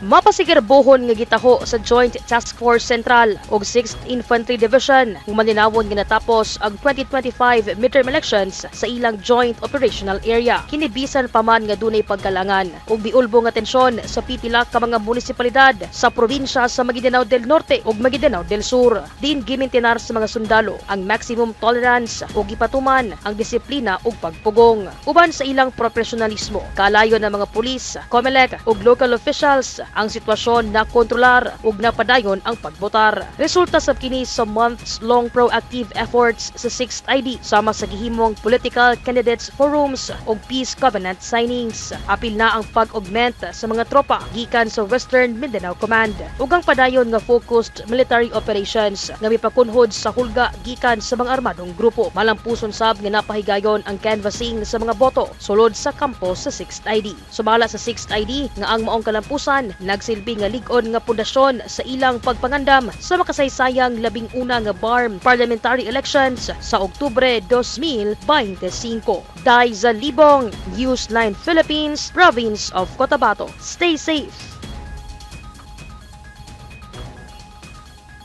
Mapasigurbohon nga gitaho sa Joint Task Force Central ug 6th Infantry Division kung maninawon nga natapos ang 2025 midterm elections sa ilang joint operational area. Kinibisan pa man nga dunay pagkalangan ug biulbo nga tensyon sa pipila ka mga munisipalidad sa probinsya sa Maguindanao del Norte ug Maguindanao del Sur. Din gimintinar sa mga sundalo ang maximum tolerance ug gipatuman ang disiplina ug pagpugong. Uban sa ilang profesionalismo, kalayo ng mga pulis, COMELEC ug local officials ang sitwasyon na kontrolar ug napadayon ang pagbotar. Resulta sa kini sa months-long proactive efforts sa 6th ID sama sa gihimong political candidates forums ug peace covenant signings. Apil na ang pag-augment sa mga tropa gikan sa Western Mindanao Command ug ang padayon nga focused military operations nga mipakunhod sa hulga gikan sa mga armadong grupo. Malampuson sab nga napahigayon ang canvassing sa mga boto sulod sa kampo sa 6th ID. Sumala sa 6th ID nga ang maong kalampusan nagsilbi nga lig-on nga pundasyon sa ilang pagpangandam sa makasaysayang 11 nga BARM parliamentary elections sa Oktubre 2025. Dai Zalibong, Newsline Philippines, Province of Cotabato. Stay safe.